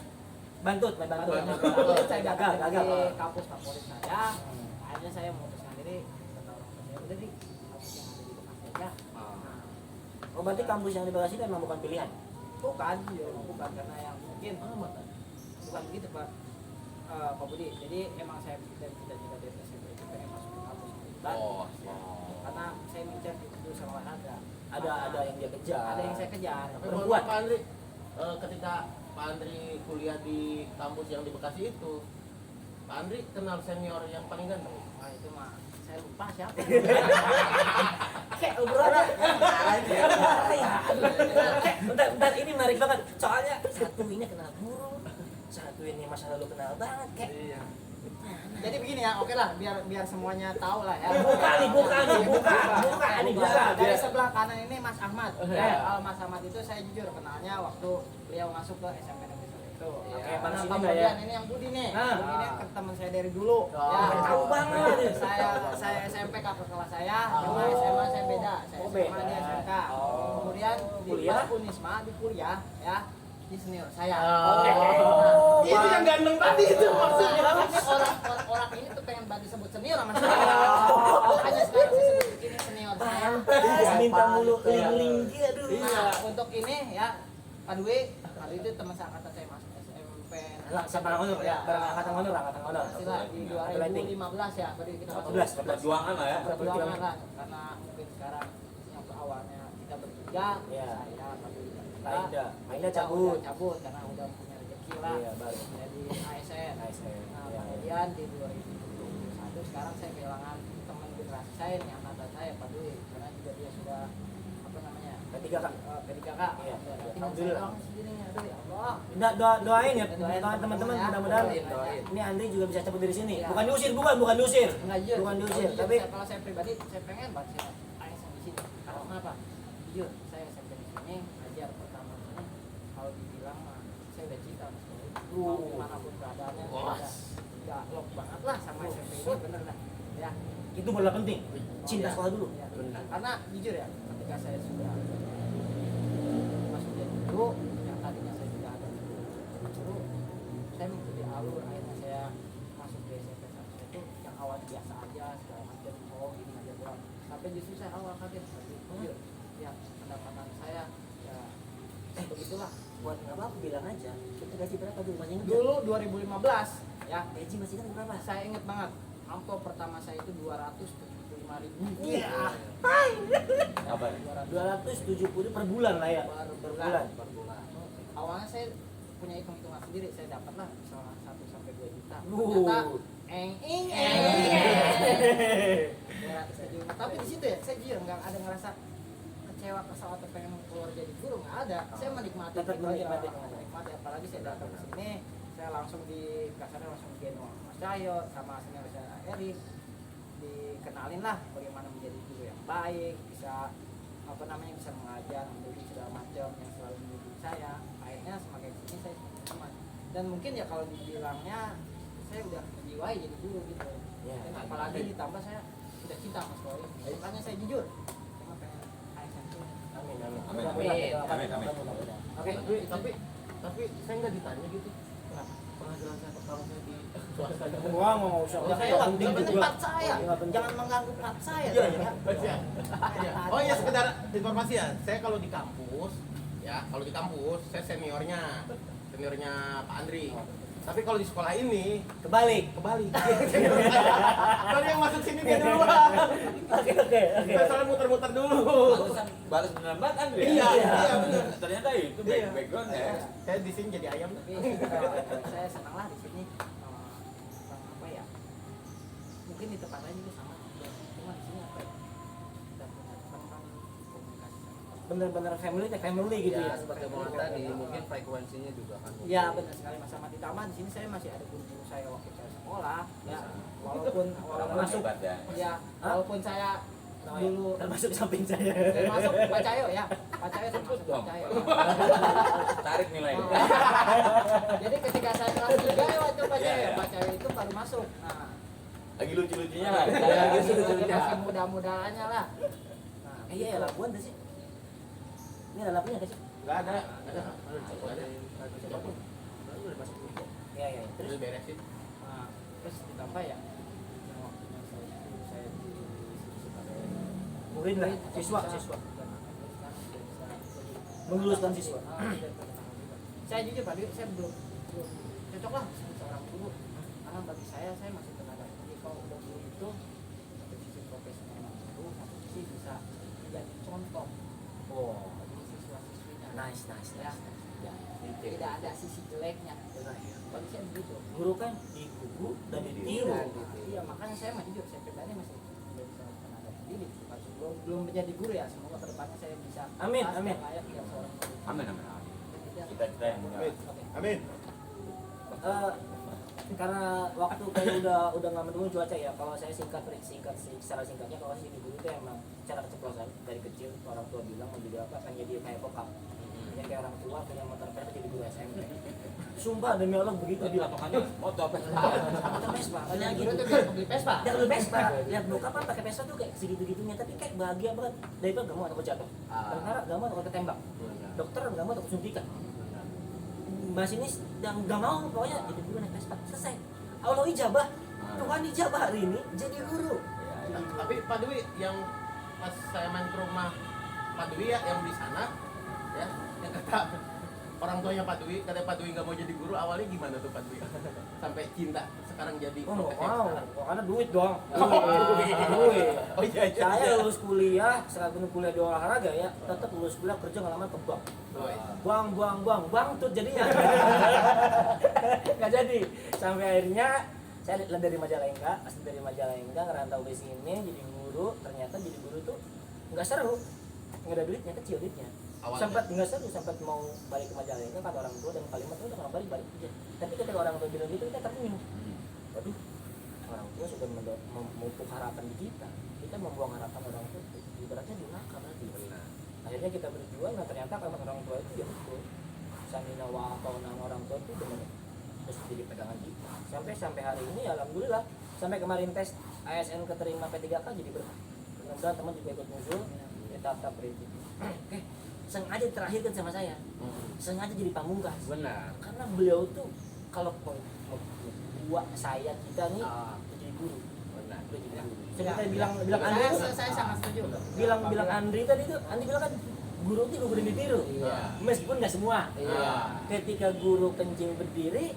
Bantut, main bantut. Bantut. Saya gagal. di kampus favorit saya. Akhirnya saya memutuskan diri kata orang tua saya udah di kampus yang ada di Bekasi aja. Oh, berarti kampus yang di Bekasi itu memang bukan pilihan. Bukan karena yang mungkin bukan begitu Pak. Pak Budi. Jadi emang saya dari cita-cita dari SMP itu pengen masuk ke kampus militan. Oh, Karena saya mincer itu sama olahraga. Ada yang dia kejar. Ada yang saya kejar. Tapi Perempuan. mohon maaf, Pak Andri, ketika Pak Andri kuliah di kampus yang di Bekasi itu, Pak Andri kenal senior yang paling ganteng. Wah itu mah saya lupa siapa. Kayak obrolan. Bentar, ini menarik banget. Soalnya satu ini kenal guru, satu ini masa lalu kenal banget. Kayak Jadi begini ya, oke lah, biar semuanya tahu lah ya. buka nih. Dari sebelah kanan ini Mas Ahmad. Ya. Kalau Mas Ahmad itu saya jujur kenalnya waktu beliau masuk ke SMP Negeri 1 itu. Oke, Nah, Bang, sini kemudian nggak ya? ini yang Budi nih. Nah. Budi ini teman saya dari dulu. tahu banget. Saya SMP kakak kelas saya, cuma SMA saya beda. Saya Oh, SMA beda. dia SMK. Oh. Kemudian di Kuliah? Unisma di kuliah ya. Di senior saya. Oh, Itu yang ganteng tadi itu maksudnya. Orang ini tuh pengen banget disebut senior sama saya. Makanya sekarang saya sebut ini senior saya. minta mulu keliling dia dulu. Nah, untuk ini ya Pak Dwi itu teman seangkatan saya masuk SMP. Siapa honor ya? Angkatan honor. Pastilah di 2015 ya, tadi kita 14. Perjuangan lah ya. perjuangan lah karena mungkin sekarang yang awalnya kita bertiga, Iya. saya Pak Dwi Mainnya kita cabut. udah cabut karena udah punya rezeki lah. Iya, baru. Jadi ASN. Nah, Iya. kemudian di 2021 sekarang saya kehilangan teman generasi saya nih, angkatan saya Pak Dwi karena juga dia sudah apa namanya Ketiga kan. P3K. Iya. Alhamdulillah. Aduh ya Allah. Doain ya Doain teman-teman ya. mudah-mudahan Doain. ini Andri juga bisa cabut dari sini. Iya. Bukan diusir. Enggak jujur. Bukan diusir, Jujur, tapi kalau saya pribadi saya pengen banget saya ASN di sini. Karena kenapa? Jujur, saya SMP di sini ngajar pertama ini kalau dibilang mah saya udah cinta sama sekolah ini. Mau dimanapun keadaannya udah lock banget lah sama SMP ini bener dah. Ya. itu bola penting. Cinta sekolah dulu. Ya. Karena jujur ya, ketika saya sudah guru yang tadinya saya tidak ada guru, saya mengikuti alur, akhirnya saya masuk di SMP satu itu yang awal biasa aja segala macam, oh gini aja doang, sampai justru saya awal kaget tapi ya pendapatan saya ya begitulah. Buat nggak apa-apa bilang aja. Kita gaji berapa dulu masih ingat? Dulu 2015 ya, Gaji masih ingat berapa? saya ingat banget amplop pertama saya itu 275.000. Iya. Apa? 270 per bulan lah ya. Per bulan. Awalnya saya punya hitung-hitungan sendiri, saya dapat lah misalnya 1 sampai 2 juta. Ternyata eng. 200 juta. Tapi di situ ya saya jujur nggak ada ngerasa kecewa, kesal atau pengen keluar jadi guru, nggak ada. Saya menikmati Tetap itu aja. menikmati. Apalagi saya datang ke sini, saya langsung di kasarnya langsung digendong Mas Cahyo sama senior saya Erik, dikenalin lah bagaimana menjadi guru yang baik, bisa apa namanya bisa mengajar, mendidik segala macam yang selalu mendidik saya. Akhirnya semakin sini saya teman. Dan mungkin ya kalau dibilangnya saya udah menjiwai jadi guru gitu. Ya, Dan apalagi ditambah saya udah cinta sama sekolah ini. Makanya saya jujur. Cuma pengen ASN itu. Amin. Amin. Oke. Tapi saya nggak ditanya gitu. Nah, penghasilan saya pertama saya di swasta. Wah, mau usah. Saya Saya penting nggak juga. tempat saya. Nggak penting. Jangan mengganggu tempat saya. Iya, ya. iya. Oh iya, sekedar informasi ya. Saya kalau di kampus, saya seniornya Pak Andri. Tapi kalau di sekolah ini Kebalik. kalau yang masuk sini dia duluan. Oke. Saya soalnya muter-muter dulu. Balas beneran banget kan? Iya, benar. Ternyata itu Iya. background ya. Saya di sini jadi ayam. Tapi saya senang lah di sini. Apa ya? Mungkin di tempat lain juga sama. Cuma di sini apa ya? Kita punya teman komunikasi sama. Bener-bener family gitu ya. Seperti omongan tadi, mungkin frekuensinya juga kan. Ya benar sekali Mas Ahmad, ditambah di sini saya masih ada guru-guru saya waktu saya sekolah ya, walaupun Masuk. Hebat ya. ya walaupun saya dulu Termasuk samping saya. termasuk Pak Cahyo ya, Pak Cahyo termasuk Pak Cahyo. Tarik nilai. Jadi ketika saya kelas 3 ya waktu Pak Cahyo, Pak Cahyo itu baru masuk. Nah, Lagi lucu-lucunya lah. masih muda-mudanya lah. Nah, Iya ya, Labuan tuh sih. Ini ada lapunya nggak sih? Enggak ada. Iya. Terus beresin. nah, terus ditambah ya yang waktunya saya di Murid lah, siswa. Meluluskan siswa. Saya jujur Pak Dewi, saya belum cocok lah seorang guru, karena bagi saya masih tenaga pendidik. Kalau udah guru itu satu sisi profesional guru, satu sisi bisa menjadi contoh Oh, bagi siswa-siswinya. nice. Ya, tidak ada sisi jeleknya. Bagi saya begitu. Guru kan digugu dan ditiru. Iya, makanya saya mah jujur, saya pribadi masih menjadi seorang tenaga pendidik. Belum menjadi guru ya, semoga kedepannya saya bisa Amin. layak ya seorang guru. Amin. Ya. Kita yang mulia. Amin. Karena waktu kayak udah nggak mendukung cuaca ya. Kalau saya secara singkatnya, kalau saya jadi guru itu emang cara keceplosan dari kecil. Orang tua bilang mau jadi apa, kan jadi kayak bokap. Jadi kayak orang tua punya motor Vespa jadi guru SMP. Sumpah demi Allah begitu dia. Patokannya motor. Motor Vespa. Kayak Guru gitu. tuh biar beli Vespa. Dia beli Vespa. Lihat bokap kan pakai Vespa tuh kayak segitu-gitunya, tapi kayak bahagia banget. Daripada gak mau takut jatuh. Tentara gak mau takut ketembak. Dokter gak mau takut suntikan. Masinis yang gak mau pokoknya jadi guru naik Vespa. Selesai. Allah ijabah. Tuhan ijabah hari ini jadi guru. Tapi Pak Dwi yang pas saya main ke rumah Pak Dwi ya yang di sana ya, yang kata orang tuanya Pak Dwi, katanya Pak Dwi nggak mau jadi guru, awalnya gimana tuh Pak Dwi? Sampai cinta sekarang jadi Oh nggak profesi mau, sekarang. karena duit dong. Duit. Oh iya. Saya lulus kuliah, sekalipun kuliah di olahraga ya, tetap lulus kuliah kerja nggak lama ke bank. Oh, iya. Buang tuh jadinya. Nggak jadi. Sampai akhirnya saya dari Majalengka, asli dari Majalengka ngerantau ke sini jadi guru. Ternyata jadi guru tuh nggak seru, nggak ada duitnya, kecil duitnya. Awalnya. Sempat nggak seru, sempat mau balik ke Majalengka kata orang tua dan kalimat udah kalau balik aja. Tapi ketika orang tua bilang gitu kita tersenyum. Waduh, orang tua sudah memupuk harapan di kita. Kita membuang harapan orang tua, ibaratnya durhaka nanti. Akhirnya kita berjuang, nah ternyata kalimat orang tua itu ya betul. Samina wa atau nama orang tua itu benar terus jadi pegangan kita. Sampai hari ini alhamdulillah, sampai kemarin tes ASN keterima P3K jadi berkah. Mudah-mudahan teman juga ikut muncul, ya tahap-tahap berikut. Oke, sengaja terakhirkan sama saya, sengaja jadi pamungkas. Benar. Karena beliau tuh kalau buat saya kita nih Ah. jadi guru. Benar. Udah jadi guru. Saya bilang Andri tuh, Saya sangat setuju. bilang Andri tadi tuh, Andri bilang kan guru itu guru ditiru. Iya. Meskipun nggak semua. Iya. Ketika guru kencing berdiri,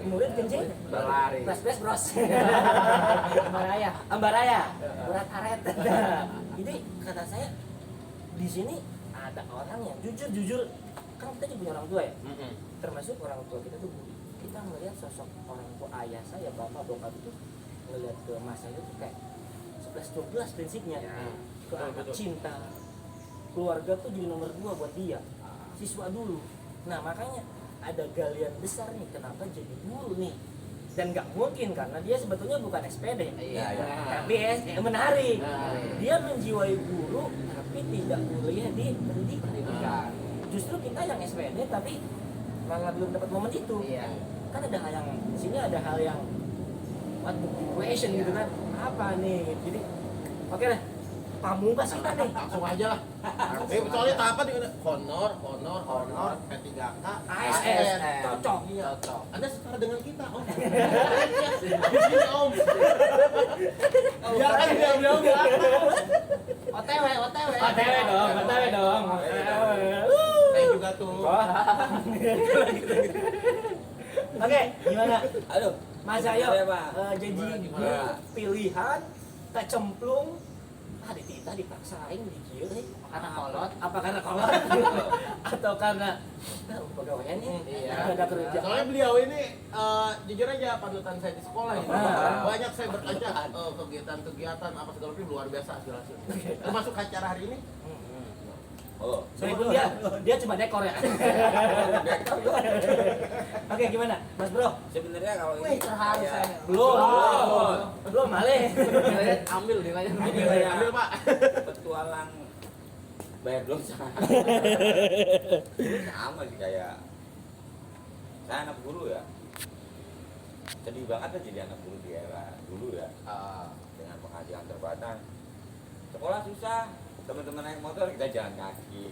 murid kencing Berlari. Bros bros. Ambaraya. Ambaraya, berat aret. Jadi kata saya di sini ada orang yang jujur kan kita juga punya orang tua ya, termasuk orang tua kita tuh kita melihat sosok orang tua ayah saya bapak bokap itu ngelihat ke masa itu tuh kayak 11-12 prinsipnya ke anak cinta keluarga tuh jadi nomor 2 buat dia siswa dulu. Nah makanya ada galian besar nih kenapa jadi guru nih, dan nggak mungkin karena dia sebetulnya bukan SPD Iya. tapi menarik dia menjiwai guru tapi tidak kuliah di pendidikan. Justru kita yang SPD tapi malah belum dapat momen itu. Iya. Kan ada hal yang di sini ada hal yang what the question gitu kan, apa nih, jadi oke deh pamungkas kita nih Langsung aja lah. Soalnya tahapan di honor, P3K, ASN cocok. Cocok. Anda setara dengan kita, Om. Di sini, Om. Biarkan beliau enggak. OTW. OTW dong. Saya juga tuh. Oke, gimana? Aduh, Mas Ayo, Gimana, Pak? jadi Gimana? guru pilihan, kecemplung, Tita dipaksain dikieu Karena kolot. apa karena kolot atau karena pegawaiannya Iya. ada kerja. Soalnya beliau ini jujur aja panutan saya di sekolah ini. Banyak saya berkaca kegiatan-kegiatan apa segala macam luar biasa hasil-hasil. Termasuk acara hari ini. oh, Meskipun dia cuma dekor ya. Oke, gimana, Mas Bro? sebenarnya kalau Wih, terharu kayak- saya. Belum malih. Ambil nilainya. Ambil, Pak. petualang bayar dosa. Sama sih kayak saya anak guru ya. Sedih banget lah jadi anak guru di era dulu ya, dengan penghasilan terbatas. Sekolah susah, teman-teman naik motor kita jalan kaki.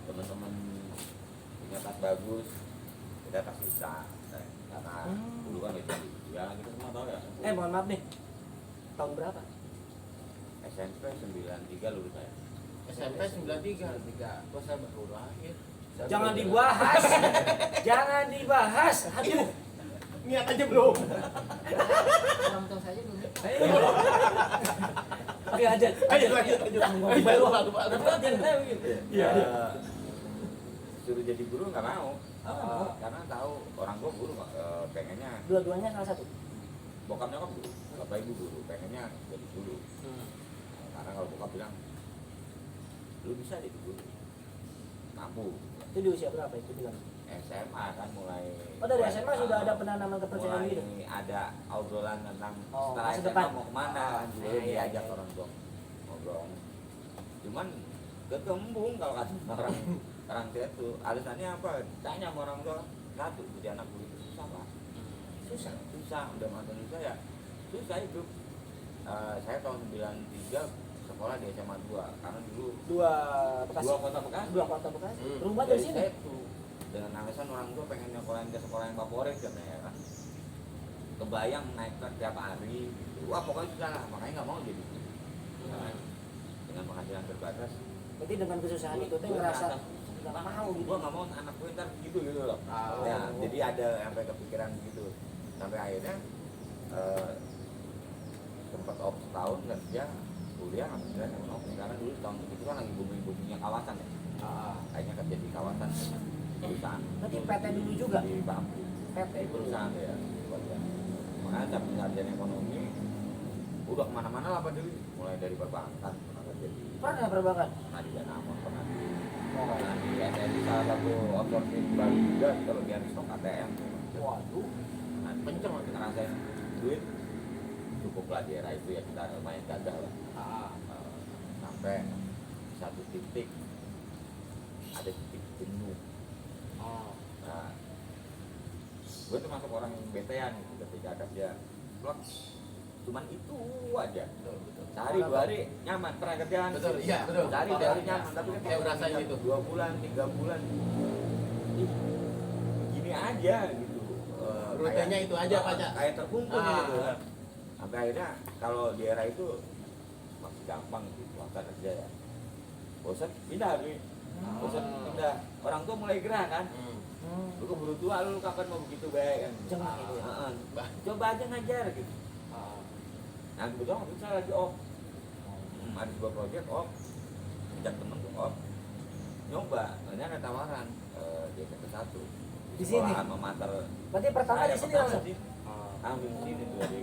Teman-teman punya tas bagus, kita tas susah. Karena dulu kan itu ya kita semua tahu ya. Mohon maaf nih. Tahun berapa? SMP 93 lulus saya. SMP 93. Kok saya baru lahir. Jangan dibahas. Jangan dibahas. Aduh. Niat aja belum. Orang tua saya belum. Oke, lanjut. Lanjut. Iya. Suruh jadi guru nggak mau. Karena tahu orang gua guru pengennya Dua-duanya salah satu. bokap nyokap guru, bapak ibu guru, pengennya jadi guru. Karena kalau bokap bilang lu bisa jadi guru, mampu. Itu di usia berapa itu bilang? SMA kan mulai. Oh, dari SMA sudah ada penanaman kepercayaan mulai gitu. ada obrolan tentang Oh, setelah masa SMA depan. mau kemana kan dulu Iya, iya, diajak iya. orang tua ngobrol. Cuman ketembung kalau kata orang tua itu alasannya apa? Tanya sama orang tua, satu jadi anak guru itu susah pak. Susah udah mantan saya susah itu. Saya tahun 93 sekolah di SMA 2 karena dulu Dua Bekasi. dua kota Bekasi. Dua kota Bekasi. Hmm. Rumah dari Jadi sini. saya tuh dengan alasan orang tua pengen nyekolahin ke sekolah yang favorit katanya ya kan, kebayang naik truk tiap hari gitu. Wah pokoknya susah lah, makanya nggak mau jadi guru. Nah, dengan penghasilan terbatas Berarti dengan kesusahan itu tuh ngerasa nggak mau gitu. gua nggak mau anak gue ntar gitu loh. Ya, jadi ada sampai kepikiran gitu sampai akhirnya sempat off setahun kerja kuliah alhamdulillah ekonomi karena dulu tahun itu kan lagi booming-boomingnya kawasan ya. Kayaknya kerja di kawasan perusahaan Berarti PT dulu juga. di Bambu PT di perusahaan ya. Makanya sampai sarjana ekonomi udah kemana-mana lah Pak Dewi, mulai dari perbankan pernah kerja di Pernah perbankan? Nadi Danamon, pernah di SNI salah satu outsourcing baru juga kalau dia di stok ATM. Waduh. Kenceng waktu ngerasain duit cukup lah di era itu ya, kita lumayan gagah lah. Sampai satu titik ada titik jenuh. Nah, gue termasuk orang yang betean gitu ketika kerja plek cuman itu aja. Betul. Sehari 2 hari nyaman, pernah kerjaan. Betul, iya betul. Sehari 2 hari nyaman, tapi kan Saya ngerasain itu. 2 bulan, 3 bulan. Ih, gini aja gitu. Rutenya itu aja, Pak, Cak. Kayak terkumpul Ah. gitu. Sampai akhirnya kalau di era itu masih gampang gitu, puasa kerja ya. Bosan pindah nih. Bosan pindah. Orang tua mulai gerah kan. Lu keburu tua, lu kapan mau begitu baik kan? Jangan gitu ya. Heeh. Coba aja ngajar gitu. Nah kebetulan waktu itu saya lagi off. Ada sebuah proyek off. Ajak temen tuh off. Nyoba, ini ada tawaran di SMP 1. Di sini? Alma mater. Berarti pertama Saya di sini pertama langsung. sih. Langsung di sini tuh jadi.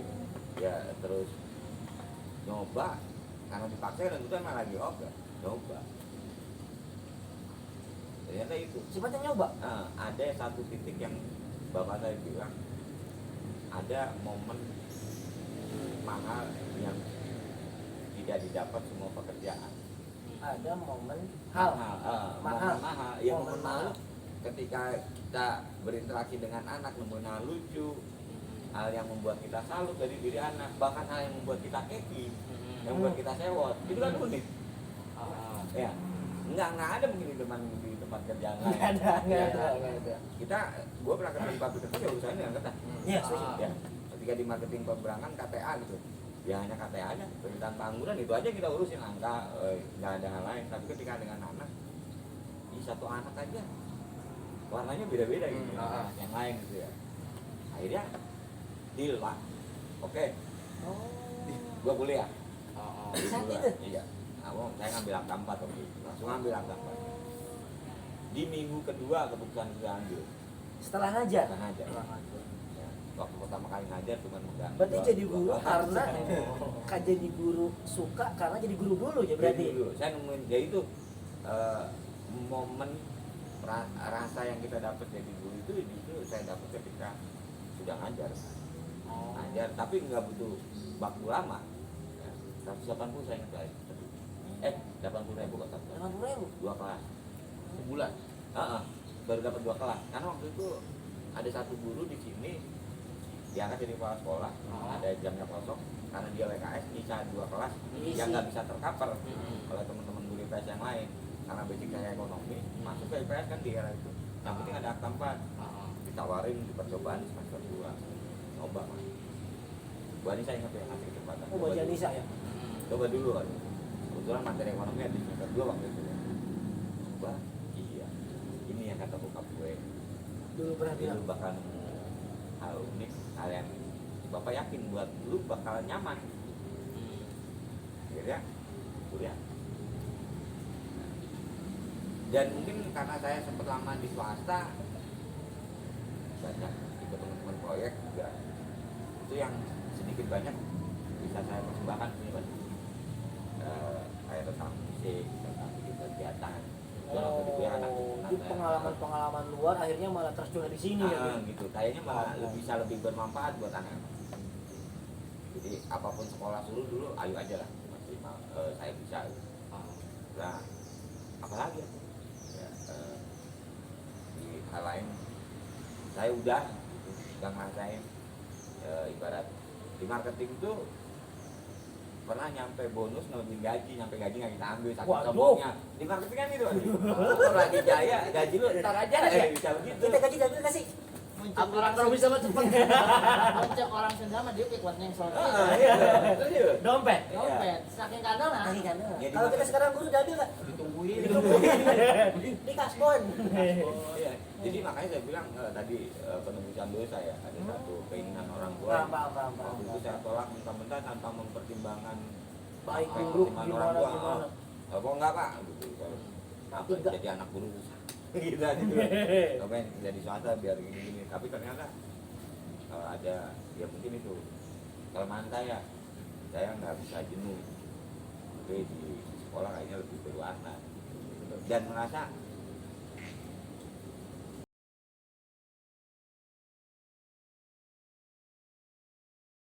Ya terus nyoba karena dipaksa dan itu emang lagi off ya. Nyoba. Ternyata itu. Sifatnya nyoba. Nah, ada satu titik yang bapak saya bilang ada momen mahal yang tidak didapat semua pekerjaan. Ada momen hal. Momen mahal. Ya Momen momen mahal ketika kita berinteraksi dengan anak, nemuin hal lucu, hal yang membuat kita salut dari diri anak, bahkan hal yang membuat kita keki, yang membuat kita sewot, itu kan unik. Ya, nggak ada mungkin di tempat kerjaan lain. Nggak Ya. ada. Kita, gua pernah kerja di pabrik itu ya urusannya dengan kertas. Iya, setuju. Ya, ketika di marketing pemberangan KTA gitu, ya hanya KTA aja, permintaan pengangguran itu aja kita urusin angka, nggak ada hal lain. Tapi ketika dengan anak, di satu anak aja warnanya beda-beda gitu, yang lain gitu ya. Akhirnya deal pak, oke, gua kuliah. Di saat Bulan. itu? Iya. Nah, saya ngambil angka 4 waktu itu. Langsung ambil angka 4. Di minggu kedua keputusan saya ambil. Setelah ngajar. Bukan aja. Ya, waktu pertama kali ngajar cuma enggak. Berarti jadi guru karena jadi guru suka karena jadi guru dulu ya berarti. Dulu. Saya nemuin ya itu momen rasa yang kita dapat jadi guru itu saya dapat ketika sudah ngajar. Ngajar tapi nggak butuh waktu lama. 180 saya ingat lagi. 80.000 kok 80.000. 2 kelas. Sebulan. Baru dapat 2 kelas. Karena waktu itu ada satu guru di sini diangkat jadi kepala sekolah, ada jamnya kosong karena dia WKS nyisa 2 kelas yang nggak bisa tercover oleh teman-teman guru IPS yang lain karena basic saya ekonomi masuk ke IPS kan di era itu. Yang penting ada akta 4 ditawarin di percobaan di semester 2 coba mas. Bu Anissa ingat ya ngasih kesempatan. Oh, Bu Anissa ya. Coba dulu kan. Kebetulan materi ekonomi ada di semester 2 waktu itu. Coba, iya. Ini yang kata bokap gue. Dulu pernah bilang. Lu bakal nemu hal unik, hal yang bapak yakin buat lu bakal nyaman. Akhirnya, kuliah. Dan mungkin karena saya sempat lama di swasta, banyak ikut teman-teman proyek juga. Itu yang sedikit banyak bisa saya persembahkan sini Pak. Kayak tentang musik, tentang bikin kegiatan. Di pengalaman-pengalaman luar akhirnya malah tercurah di sini ya. Gitu. Kayaknya malah bisa lebih bermanfaat buat anak. Jadi apapun sekolah suruh dulu, ayo aja lah. Maksimal saya bisa. Nah, apalagi ya? Di hal lain saya udah ngerasain ibarat di marketing itu pernah nyampe bonus ngelebihin gaji, nyampe gaji nggak kita ambil saking sombongnya. Di marketing kan itu kalau lagi jaya gaji lu ntar aja bisa begitu. Kita gaji tapi kasih. Muncul orang Kalau bisa mah cepet. muncul orang Sunda mah dia kuatnya yang soalnya. Iya. Dompet. Dompet, saking kadang lah. Kasih kan. Ya, Kalau kita sekarang guru jadi nggak? Ditungguin. Di kasbon. Oh, iya. Jadi makanya saya bilang tadi penebusan dosa ya, ada satu keinginan orang tua. Paham. Waktu itu saya tolak mentah-mentah tanpa mempertimbangkan Baik apa, buruk pertimbangan orang gimana. tua. Kok enggak pak? Gitu. Kalau apa Enggak. jadi anak guru susah. Gitu aja gitu. Ngapain jadi swasta biar gini-gini. Tapi ternyata ada ya mungkin itu kelemahan saya nggak bisa jenuh. Oke di sekolah kayaknya lebih berwarna. Dan merasa